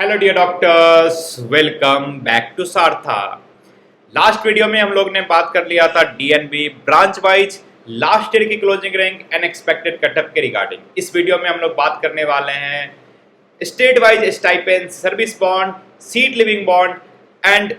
Hello dear doctors, welcome back to Saartha. Last video में हम लोग ने बात कर लिया था DNB branch wise last year की closing rank and expected cutoff के रिगार्डिंग। इस वीडियो में हम लोग बात करने वाले हैं state wise stipend, service bond, seat leaving bond and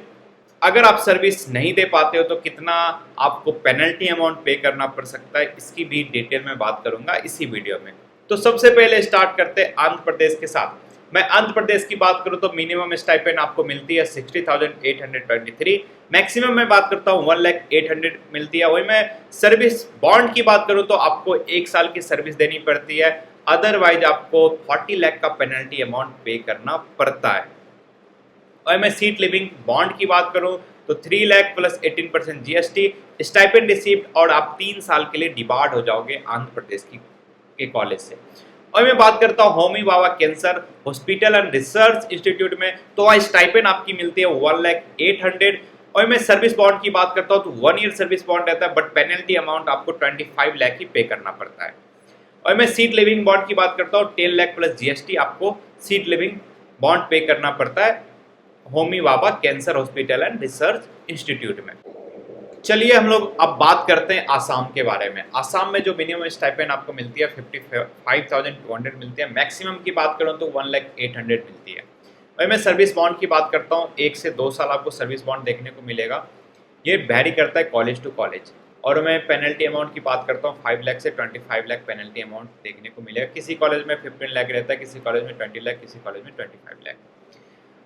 अगर आप सर्विस नहीं दे पाते हो तो कितना आपको पेनल्टी अमाउंट पे करना पड़ सकता है, इसकी भी डिटेल में बात करूंगा इसी वीडियो में। तो सबसे पहले स्टार्ट करते हैं आंध्र प्रदेश के साथ। मैं आंध्र प्रदेश की बात करूं तो मिनिमम स्टाइपेंड आपको मिलती है 60,823। मैक्सिमम में बात करता हूं 1,08,000 मिलती है। वही मैं सर्विस बॉन्ड की बात करूं तो आपको 1 साल की सर्विस देनी पड़ती है, अदरवाइज आपको 40 लाख का पेनल्टी अमाउंट पे करना पड़ता है। और मैं सीट लिविंग बॉन्ड की बात करूं तो 3 lakh plus 18% GST stipend received और आप 3 साल के लिए डिबार्ड हो जाओगे आंध्र प्रदेश के कॉलेज से। और मैं बात करता हूँ Homi Bhabha cancer hospital and research institute में, तो वहाँ स्टाइपेंड आपकी मिलती है 1,08,000। और मैं सर्विस बॉन्ड की बात करता हूँ तो 1 ईयर सर्विस बॉन्ड रहता है, बट पेनल्टी अमाउंट आपको 25 लाख ही पे करना पड़ता है। और मैं सीट लिविंग बॉन्ड की बात करता हूँ 10 लाख प्लस जीएसटी आपको सीट लिविंग बॉन्ड पे करना पड़ता है Homi Bhabha cancer hospital and research institute में। चलिए हम लोग अब बात करते हैं आसाम के बारे में। आसाम में जो मिनिमम स्टाइपेंड आपको मिलती है 55,200 मिलती है। मैक्सिमम की बात करूं तो 1,08,000 मिलती है। वही मैं सर्विस बॉन्ड की बात करता हूं, 1 से 2 साल आपको सर्विस बॉन्ड देखने को मिलेगा। ये वैरी करता है कॉलेज टू कॉलेज। और मैं पेनल्टी अमाउंट की बात करता हूँ 5 लाख से 25 लाख पेनल्टी अमाउंट देखने को मिलेगा। किसी कॉलेज में 15 लाख रहता है, किसी कॉलेज में 20 लाख, किसी कॉलेज में 25 लाख।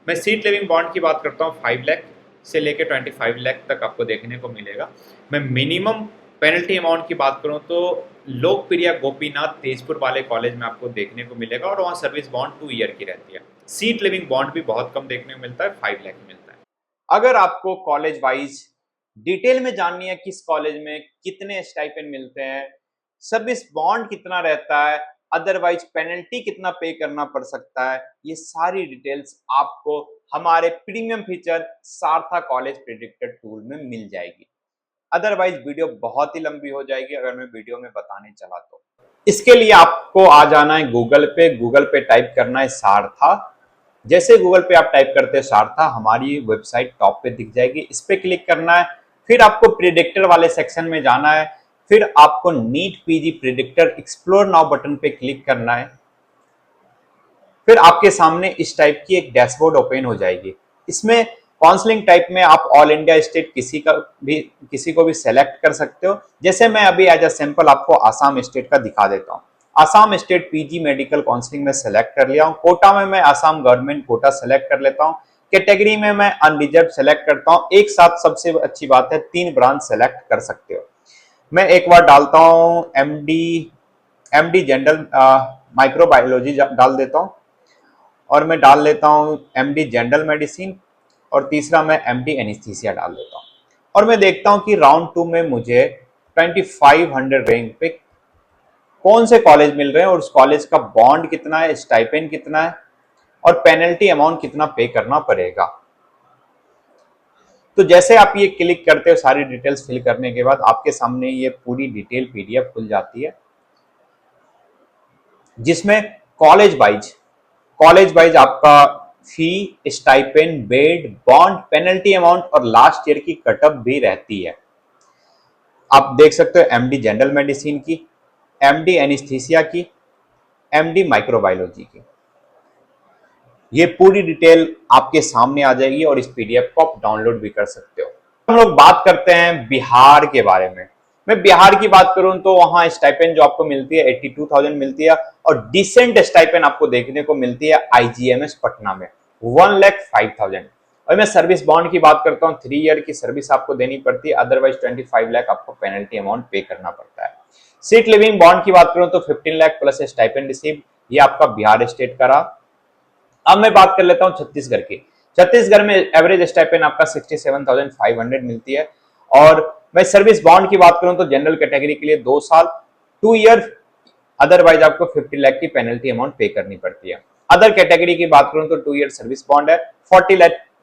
मैं सीट लिविंग बॉन्ड की बात करता हूँ 5 लाख से लेकर 25 लाख तक आपको देखने को मिलेगा। मैं मिनिमम पेनल्टी अमाउंट की बात करूं तो लोकप्रिय गोपीनाथ तेजपुर वाले कॉलेज में आपको देखने को मिलेगा और वहाँ सर्विस बॉन्ड 2 ईयर की रहती है। सीट लिविंग बॉन्ड भी बहुत कम देखने को मिलता है, 5 लाख मिलता है। अगर आपको कॉलेज वाइज डिटेल में जाननी है किस कॉलेज में कितने स्टाइपेंड मिलते हैं, सर्विस बॉन्ड कितना रहता है, अदरवाइज पेनल्टी कितना पे करना पड़ सकता है, ये सारी डिटेल्स आपको हमारे premium feature Saartha college predictor tool में मिल जाएगी। अदरवाइज वीडियो बहुत ही लंबी हो जाएगी अगर मैं वीडियो में बताने चला तो। इसके लिए आपको आ जाना है गूगल पे टाइप करना है सारथा। जैसे गूगल पे आप टाइप करते हैं सारथा, हमारी वेबसाइट टॉप पे दिख जाएगी, इस पे क्लिक करना है। फिर आपको प्रेडिक्टर वाले सेक्शन में जाना है, फिर आपको NEET PG predictor explore now button पे क्लिक करना है। फिर आपके सामने इस टाइप की एक डैशबोर्ड ओपन हो जाएगी। इसमें काउंसलिंग टाइप में आप ऑल इंडिया स्टेट किसी को भी सेलेक्ट कर सकते हो। जैसे मैं अभी एज अ सैंपल आपको आसाम स्टेट का दिखा देता हूँ। Assam state PG medical counselling में सेलेक्ट कर लिया हूँ। कोटा में मैं आसाम गवर्नमेंट कोटा सेलेक्ट कर लेता हूँ। कैटेगरी में मैं अनरिजर्व सेलेक्ट करता हूँ। एक साथ सबसे अच्छी बात है 3 ब्रांच सेलेक्ट कर सकते हो। मैं एक बार डालता हूँ एमडी जनरल माइक्रोबायोलॉजी डाल देता हूँ और मैं डाल लेता हूँ एमडी जनरल मेडिसिन और तीसरा मैं एमडी एनेस्थीसिया डाल देता हूँ। और मैं देखता हूँ कि राउंड 2 में मुझे 2500 रैंक पे कौन से कॉलेज मिल रहे हैं और उस कॉलेज का बॉन्ड कितना है, स्टाइपेंड कितना है और पेनल्टी अमाउंट कितना पे करना पड़ेगा। तो जैसे आप ये क्लिक करते हो, सारी डिटेल्स फिल करने के बाद आपके सामने ये पूरी डिटेल पीडीएफ खुल जाती है, जिसमें कॉलेज वाइज आपका fee, stipend, bed, bond, penalty amount और लास्ट ईयर की कटअप भी रहती है। आप देख सकते हो एमडी जनरल मेडिसिन की, एमडी एनेस्थीसिया की, एमडी माइक्रोबायोलॉजी की। ये पूरी डिटेल आपके सामने आ जाएगी और इस पीडीएफ को आप डाउनलोड भी कर सकते हो। हम लोग बात करते हैं बिहार के बारे में। मैं बिहार की बात करूं तो वहां स्टाइपेंड जो आपको मिलती है 82,000 मिलती है और डिसेंट स्टाइपेंड आपको देखने को मिलती है आईजीएमएस पटना में 1,05,000। और मैं सर्विस बॉन्ड की बात करता हूं, 3 ईयर की सर्विस आपको देनी पड़ती है, अदरवाइज 25 लाख आपको पेनल्टी अमाउंट पे करना पड़ता है। सीट लिविंग बॉन्ड की बात करूं तो 15 लाख प्लस स्टाइपेंड रिसीव, ये आपका बिहार स्टेट का रहा। अब मैं बात कर लेता हूं छत्तीसगढ़ की। छत्तीसगढ़ में एवरेज स्टाइपेंड आपका 67,500 मिलती है। और मैं सर्विस बॉन्ड की बात करूं तो जनरल कैटेगरी के लिए 2 साल 2 ईयर, अदरवाइज आपको 50 लाख की पेनल्टी अमाउंट पे करनी पड़ती है। अदर कैटेगरी की बात करूं तो 2 ईयर सर्विस बॉन्ड है, 40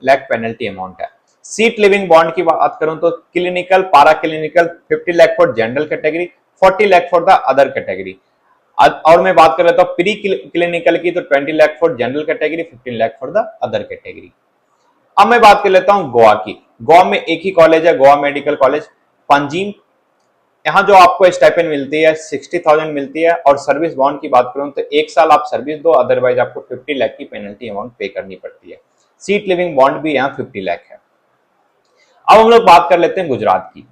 लाख पेनल्टी अमाउंट है। सीट लिविंग बॉन्ड की बात करूं तो क्लिनिकल, पारा clinical 50 lakh for general category, 40 lakh for the other category. और मैं बात कर लेता हूँ प्री क्लिनिकल की, तो 20 lakh for general category, 15 lakh for the other category. अब मैं बात कर लेता हूँ गोवा की। गोवा में एक ही कॉलेज है, गोवा मेडिकल कॉलेज पंजीम। यहाँ जो आपको स्टाइपेंड मिलती है 60,000 मिलती है, और सर्विस बॉन्ड की बात करूं तो एक साल आप सर्विस दो, अदरवाइज आपको 50 लाख की पेनल्टी अमाउंट पे करनी पड़ती है। सीट लिविंग बॉन्ड भी यहाँ 50 लाख है। अब हम लोग बात कर लेते हैं गुजरात की।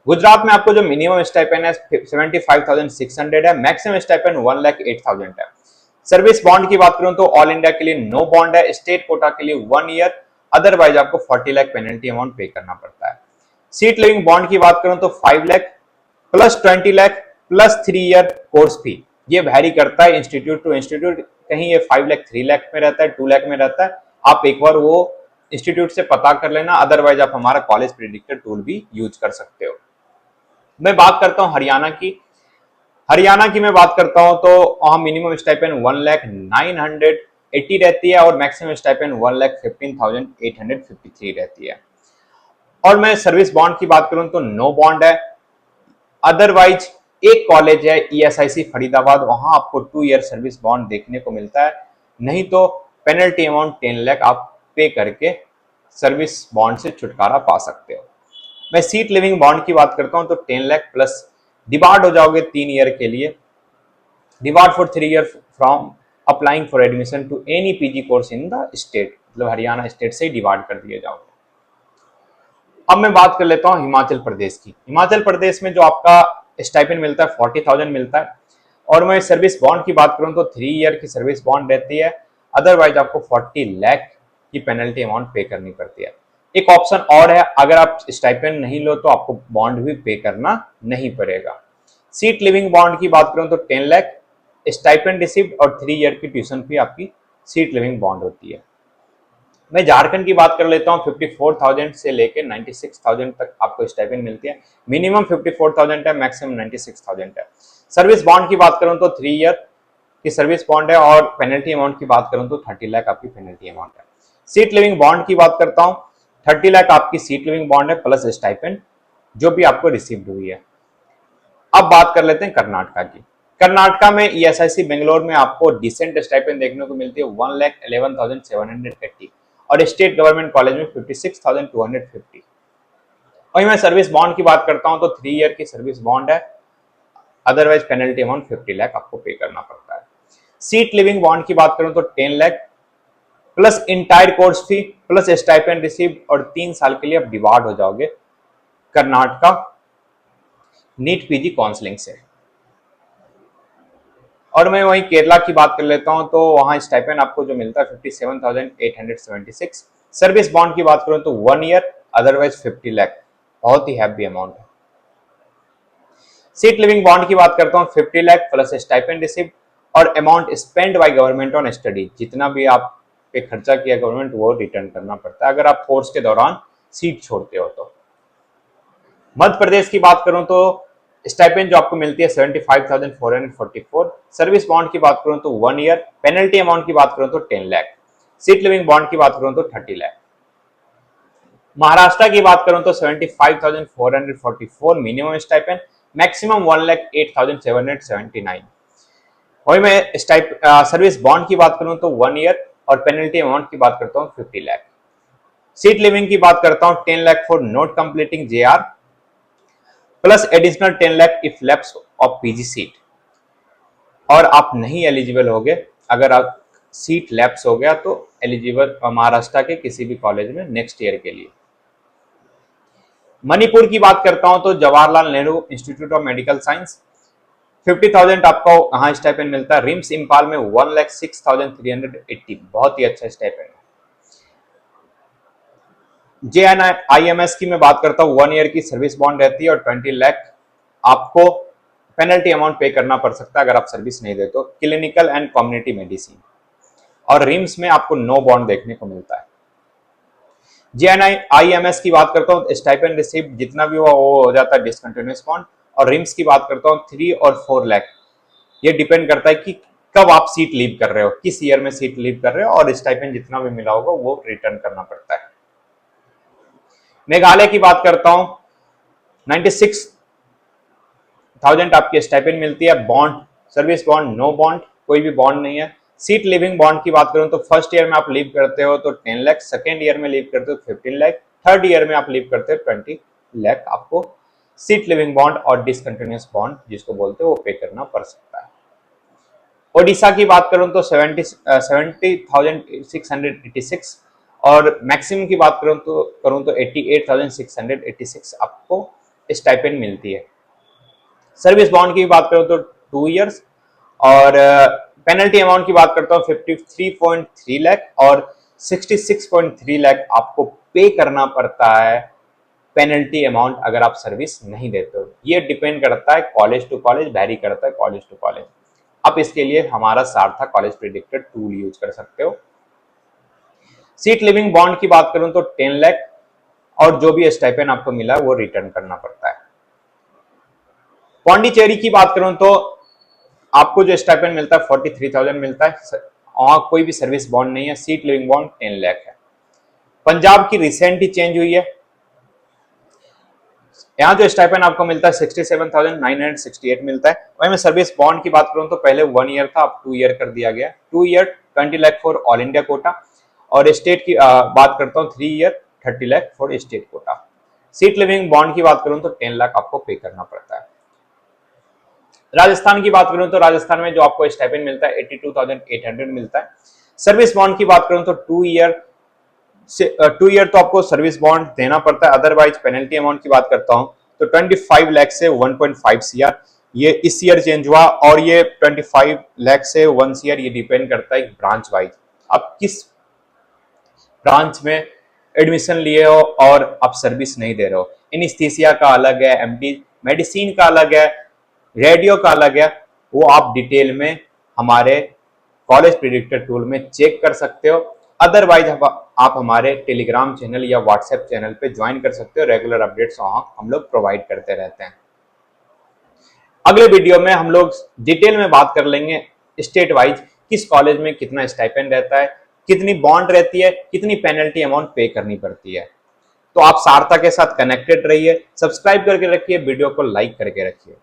गुजरात में आपको जो मिनिमम स्टाइपेंड है 75,600 है, मैक्सिमम स्टाइपेंड 1,08,000 है। सर्विस बॉन्ड की बात करूं तो ऑल इंडिया के लिए नो बॉन्ड है, स्टेट कोटा के लिए 1 ईयर, अदरवाइज आपको 40 लाख पेनल्टी अमाउंट पे करना पड़ता है। सीट लिविंग बॉन्ड की बात करूं तो 5 lakh plus 20 lakh plus 3 year course fee, ये वैरी करता है इंस्टीट्यूट टू इंस्टीट्यूट। कहीं ये 5 लाख 3 लाख में रहता है, 2 लाख में रहता है। आप एक बार वो इंस्टीट्यूट से पता कर लेना, अदरवाइज आप हमारा कॉलेज प्रेडिक्टर टूल भी यूज कर सकते हो। मैं बात करता हूं हरियाणा की। हरियाणा की मैं बात करता हूं तो वहां मिनिमम स्टाइपेंड 1,09,80 रहती है, और मैक्सिमम स्टाइपेंड 1,15,853 रहती है। और मैं सर्विस बॉन्ड की बात करूं तो नो बॉन्ड है, अदरवाइज एक कॉलेज है ESIC फरीदाबाद, वहां आपको 2 ईयर सर्विस बॉन्ड देखने को मिलता है। नहीं तो पेनल्टी अमाउंट 10 लाख आप पे करके सर्विस बॉन्ड से छुटकारा पा सकते हो। मैं सीट लिविंग बॉन्ड की बात करता हूं तो 10 लाख प्लस डिबार्ड हो जाओगे 3 ईयर के लिए, debarred for 3 year from applying for admission to any PG course in the state, मतलब हरियाणा स्टेट से डिबार्ड कर दिए जाओगे। अब मैं बात कर लेता हूं हिमाचल प्रदेश की। हिमाचल प्रदेश में जो आपका स्टाइपेंड मिलता है 40,000 मिलता है, और मैं सर्विस बॉन्ड की बात करूं तो 3 ईयर की सर्विस बॉन्ड रहती है, अदरवाइज आपको 40 लाख की पेनल्टी अमाउंट पे करनी पड़ती है। एक ऑप्शन और है, अगर आप स्टाइपेंड नहीं लो तो आपको बॉन्ड भी पे करना नहीं पड़ेगा। सीट लिविंग बॉन्ड की बात करूं तो 10 लाख स्टाइपेंड रिसीव्ड और 3 ईयर की ट्यूशन फी आपकी सीट लिविंग बॉन्ड होती है। मैं झारखंड की बात कर लेता हूँ, 54,000 से लेके 96,000 तक आपको स्टाइपेंड मिलती है। मिनिमम 54,000 है, मैक्सिमम 96,000 है। सर्विस बॉन्ड की बात करूं तो 3 ईयर की सर्विस बॉन्ड है, और पेनल्टी अमाउंट की बात करूं तो 30 लाख आपकी पेनल्टी अमाउंट है। सीट लिविंग बॉन्ड की बात करता हूं, 30 लाख आपकी सीट लिविंग बॉन्ड है प्लस स्टाइपेंड जो भी आपको रिसीव्ड हुई है। अब बात कर लेते हैं कर्नाटका की। कर्नाटका में ESIC बेंगलोर में आपको डिसेंट स्टाइपेंड देखने को मिलती है 1,11,780, और स्टेट गवर्नमेंट कॉलेज में 56,250। वहीं मैं सर्विस बॉन्ड की बात करता हूं तो 3 ईयर की सर्विस बॉन्ड है, अदरवाइज पेनल्टी अमाउंट 50 लाख आपको पे करना पड़ता है। सीट लिविंग बॉन्ड की बात करूं तो 10 lakh plus entire course fee plus stipend receive, और 3 साल के लिए आप डिबार्ड हो जाओगे कर्नाटका नीट PG काउंसलिंग से। और मैं वहीं केरला की बात कर लेता हूं तो वहां स्टाइपेंड आपको जो मिलता है 57,876। सर्विस बॉन्ड की बात करूं तो 1 ईयर, अदरवाइज 50 लाख, बहुत ही हैवी अमाउंट है। सीट लिविंग बॉन्ड की बात करता हूं 50 लाख प्लस स्टाइपेंड रिसीव, और amount spend by government on study, जितना भी आप पे खर्चा किया गवर्नमेंट वो रिटर्न करना पड़ता है अगर आप कोर्स के दौरान सीट छोड़ते हो तो। मध्य प्रदेश की बात करूं तो स्टाइपेंड जो आपको मिलती है 75,444। सर्विस बॉन्ड की बात करूं तो 1 ईयर, पेनल्टी अमाउंट की बात करूं तो 10 लाख, सीट लिविंग बॉन्ड की बात करूं तो 30 लाख। महाराष्ट्र की बात करूं तो 75,444 मिनिमम स्टाइपेंड, मैक्सिमम 1,08,779। वही मैं सर्विस बॉन्ड की बात करूं तो 1 ईयर, और पेनल्टी अमाउंट की बात करता हूं 50 लाख। सीट लिविंग की बात करता हूं 10 lakh for not completing JR plus additional 10 lakh if lapse of PG seat, और आप नहीं एलिजिबल होगे अगर आप सीट लैप्स हो गया तो एलिजिबल महाराष्ट्र के किसी भी कॉलेज में नेक्स्ट ईयर के लिए। मणिपुर की बात करता हूं तो Jawaharlal Nehru institute of medical science 50,000 आपको कहां स्टाइपेंड मिलता है, रिम्स इंपाल में 1,06,380, बहुत ही अच्छा स्टाइपेंड है। JNIMS की मैं बात करता हूं 1 ईयर की सर्विस बॉन्ड रहती है, और 20 लाख आपको पेनल्टी अमाउंट पे करना पड़ सकता है अगर आप सर्विस नहीं देते तो। क्लिनिकल एंड कम्युनिटी मेडिसिन, और रिम्स में आपको नो बॉन्ड देखने को मिलता है। JNIMS की बात करता हूँ स्टाइपेंड रिसीव जितना भी हुआ वो हो जाता है डिसकंटिन्यूअस बॉन्ड, और रिम्स की बात करता हूँ 3 और 4 लाख, ये डिपेंड करता है कि कब आप सीट लीव कर रहे हो, किस ईयर में सीट लीव कर रहे हो, और स्टाइपेंड जितना भी मिला होगा वो रिटर्न करना पड़ता है। मेघालय की बात करता हूं 96,000 आपकी स्टाइपेंड मिलती है, bond service bond no bond, कोई भी बॉन्ड नहीं है। सीट लिविंग बॉन्ड की बात करूं तो फर्स्ट ईयर में आप लीव करते हो तो 10 लाख, सेकेंड ईयर में लीव करते हो 15 लाख, थर्ड ईयर में आप लीव करते हो 20 लाख आपको सीट लिविंग बॉन्ड और डिसकंटिन्यूअस बॉन्ड जिसको बोलते हो वो पे करना पड़ सकता है। ओडिशा की बात करूं तो 70,686 और मैक्सिमम की बात करूं तो 88,686 आपको स्टाइपेंड मिलती है। सर्विस बॉन्ड की बात करूं तो 2 इयर्स और पेनल्टी अमाउंट की बात करता हूं 53.3 लाख और 66.3 लाख आपको पे करना पड़ता है पेनल्टी अमाउंट अगर आप सर्विस नहीं देते हो। ये डिपेंड करता है कॉलेज टू कॉलेज, वैरी करता है कॉलेज टू कॉलेज। आप इसके लिए हमारा सारथा कॉलेज प्रेडिक्टर टूल यूज कर सकते हो। सीट लिविंग बॉन्ड की बात करूं तो 10 लाख और जो भी स्टाइपेंड आपको मिला वो रिटर्न करना पड़ता है। पौंडीचेरी की बात करूं तो आपको जो स्टाइपेंड मिलता है 43,000 मिलता है, वहां कोई भी सर्विस बॉन्ड नहीं है, सीट लिविंग बॉन्ड 10 लाख है। पंजाब की रिसेंट ही चेंज हुई है, यहाँ जो स्टाइपेंड आपको मिलता है 67,968 मिलता है। वहीं मैं सर्विस बॉन्ड की बात करूं तो पहले 1 ईयर था, अब 2 ईयर कर दिया गया। 2 year 20 lakh for all India quota और स्टेट की बात करता हूँ 3 year 30 lakh for state quota. Seat leaving bond की बात करूं तो 10 लाख आपको पे करना पड़ता है। राजस्थान की बात करूं तो राजस्थान में जो आपको स्टाइपेंड मिलता है 82,800 मिलता है। सर्विस बॉन्ड की बात करूं तो 2 ईयर तो आपको सर्विस बॉन्ड देना पड़ता है। अदरवाइज पेनल्टी अमाउंट की बात करता हूं तो 25 लाख से 1.5 CR ये इस ईयर चेंज हुआ और ये 25 लाख से 1 CR ये डिपेंड करता है ब्रांच वाइज, आप किस ब्रांच में एडमिशन लिए हो और आप सर्विस नहीं दे रहे हो। एनेस्थीसिया का अलग है, MD मेडिसिन का अलग है, रेडियो का अलग है, वो आप डिटेल में हमारे कॉलेज प्रेडिक्टर टूल में चेक कर सकते हो। अदरवाइज आप हमारे टेलीग्राम चैनल या व्हाट्सएप चैनल पे ज्वाइन कर सकते हो, रेगुलर अपडेट्स वहां हम लोग प्रोवाइड करते रहते हैं। अगले वीडियो में हम लोग डिटेल में बात कर लेंगे स्टेट वाइज किस कॉलेज में कितना स्टाइपेंड रहता है, कितनी बॉन्ड रहती है, कितनी पेनल्टी अमाउंट पे करनी पड़ती है। तो आप सारथा के साथ कनेक्टेड रहिए, सब्सक्राइब करके रखिए, वीडियो को लाइक करके रखिए।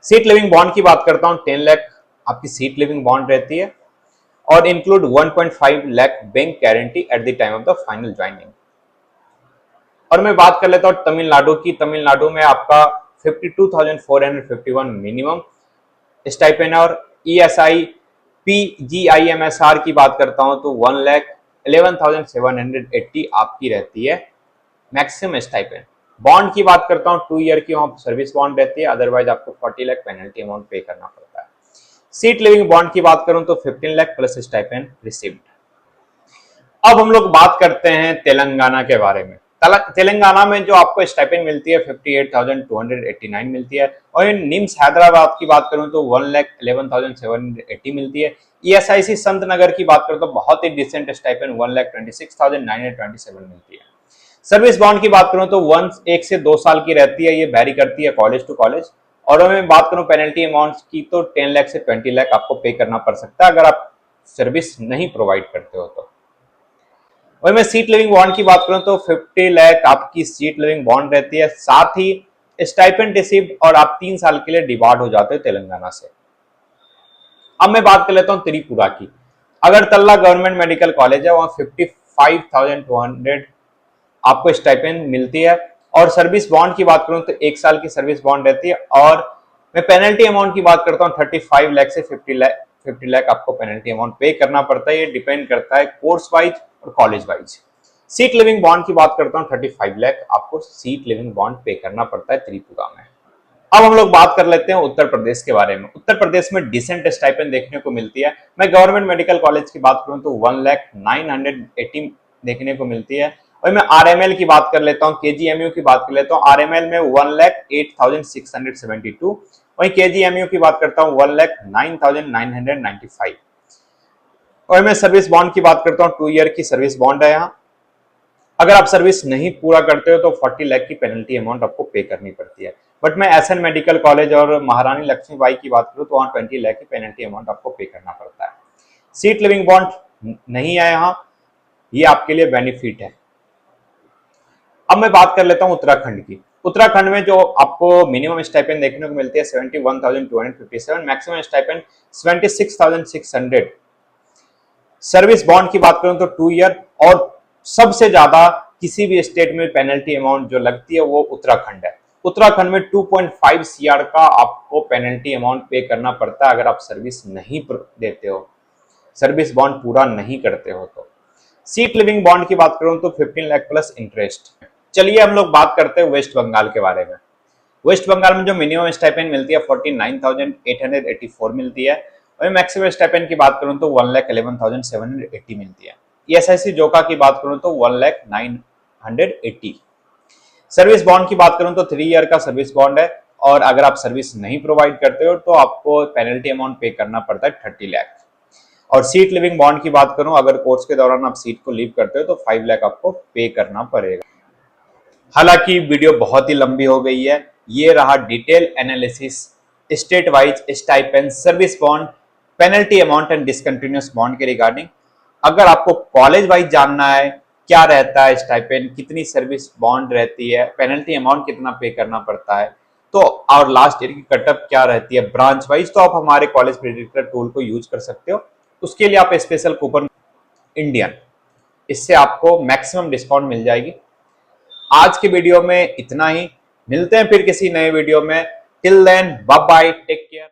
सीट लिविंग बॉन्ड की बात करता हूं 10 लाख आपकी सीट लिविंग बॉन्ड रहती है और include 1.5 lakh bank guarantee at the time of the final joining. और मैं बात कर लेता हूं तमिलनाडु की। तमिलनाडु में आपका 52,451 मिनिमम स्टाइपेंड और ESI PGIMSR की बात करता हूं तो 1,11,780 आपकी रहती है मैक्सिमम स्टाइपेंड। बॉन्ड की बात करता हूं 2 ईयर की वहां सर्विस बॉन्ड रहती है, अदरवाइज आपको 40 लाख पेनल्टी अमाउंट पे करना पड़ता है। सीट लिविंग बॉन्ड की बात करूं तो 15 लाख प्लस स्टाइपेंड रिसीव्ड। अब हम लोग बात करते हैं तेलंगाना के बारे में। तेलंगाना में जो आपको स्टाइपेंड मिलती है 58,289 मिलती है और निम्स हैदराबाद की बात करूं तो 1,11,780 मिलती है। ESIC संत नगर की बात करूं तो बहुत ही डिसेंट स्टाइपेंड 1,26,927 मिलती है। सर्विस बॉन्ड की बात करूं तो 1 से 2 साल की रहती है, ये वैरी करती है कॉलेज टू कॉलेज। और मैं बात करूं पेनल्टी अमाउंट की तो 10 लाख से 20 लाख आपको पे करना पड़ सकता है अगर आप सर्विस नहीं प्रोवाइड करते हो तो। वही मैं सीट लिविंग बॉन्ड की बात करूं तो 50 लाख आपकी सीट लिविंग बॉन्ड रहती है, साथ ही स्टाइपेंड रिसीव्ड और आप 3 साल के लिए डिबार्ड हो जाते हो तेलंगाना से। अब मैं बात कर लेता हूं त्रिपुरा की। अगरतला गवर्नमेंट मेडिकल कॉलेज है, वहां 55,200 आपको स्टाइपेंड मिलती है और सर्विस बॉन्ड की बात करूं तो 1 साल की सर्विस बॉन्ड रहती है। और मैं पेनल्टी अमाउंट की बात करता हूं 35 लाख से 50 लाख आपको पेनल्टी अमाउंट पे करना पड़ता है, ये डिपेंड करता है कोर्स वाइज और college wise. Seat leaving bond की बात करता हूं 35 लाख आपको सीट लिविंग बॉन्ड पे करना पड़ता है त्रिपुरा में। अब हम लोग बात कर लेते हैं उत्तर प्रदेश के बारे में। उत्तर प्रदेश में डिसेंट स्टाइपेंड देखने को मिलती है। मैं गवर्नमेंट मेडिकल कॉलेज की बात करूं तो 1,09,80 देखने को मिलती है। और मैं RML की बात कर लेता हूं, KGMU की बात कर लेता हूं। RML में 1,08,672, वहीं KGMU की बात करता हूं 1,09,995। और मैं सर्विस बॉन्ड की बात करता हूं 2 ईयर की सर्विस बॉन्ड है यहाँ। अगर आप सर्विस नहीं पूरा करते हो तो 40 लाख की पेनल्टी अमाउंट आपको पे करनी पड़ती है। बट मैं SN मेडिकल कॉलेज और महारानी लक्ष्मीबाई की बात करूं तो वहां 20 लाख की पेनल्टी अमाउंट आपको पे करना पड़ता है। सीट लिविंग बॉन्ड नहीं है यहाँ, ये आपके लिए बेनिफिट है। अब मैं बात कर लेता हूं उत्तराखंड की। उत्तराखंड में जो आप आपको मिनिमम स्टाइपेंड देखने को मिलती है 71,257, मैक्सिमम स्टाइपेंड 76,600। सर्विस बॉन्ड की बात करूं तो 2 ईयर, और सबसे ज्यादा किसी भी स्टेट में पेनल्टी अमाउंट जो लगती है वो उत्तराखंड है। उत्तराखंड में 2.5 सीआर का आपको पेनल्टी अमाउंट पे करना पड़ता है अगर आप सर्विस नहीं देते हो, सर्विस बॉन्ड पूरा नहीं करते हो तो। सीट लिविंग बॉन्ड की बात करूं तो 15 लाख प्लस इंटरेस्ट। चलिए हम लोग बात करते हैं वेस्ट बंगाल के बारे में। वेस्ट बंगाल में जो मिनिमम स्टाइपेंड मिलती है 49,884 मिलती है, वहीं मैक्सिमम स्टाइपेंड की बात करूं तो 1,11,780 मिलती है। ईएसआईसी जोका की बात करूं तो 1,09,80। सर्विस बॉन्ड की बात करूं तो 3 ईयर का सर्विस बॉन्ड है, और अगर आप सर्विस नहीं प्रोवाइड करते हो तो आपको पेनल्टी अमाउंट पे करना पड़ता है 30 लाख। और सीट लिविंग बॉन्ड की बात करूं, अगर कोर्स के दौरान आप सीट को लीव करते हो तो 5 लाख आपको पे करना पड़ेगा। हालांकि वीडियो बहुत ही लंबी हो गई है, ये रहा detail analysis state wise stipend, service bond, penalty amount and discontinuous bond के रिगार्डिंग। अगर आपको कॉलेज वाइज जानना है क्या रहता है स्टाइपेंड, कितनी सर्विस बॉन्ड रहती है, पेनल्टी अमाउंट कितना पे करना पड़ता है, तो और लास्ट ईयर की कटअप क्या रहती है ब्रांच वाइज, तो आप हमारे कॉलेज प्रेडिक्टर टूल को यूज कर सकते हो। उसके लिए आप स्पेशल कूपन इंडियन, इससे आपको मैक्सिमम डिस्काउंट मिल जाएगी। आज के वीडियो में इतना ही, मिलते हैं फिर किसी नए वीडियो में। Till then bye bye, take care.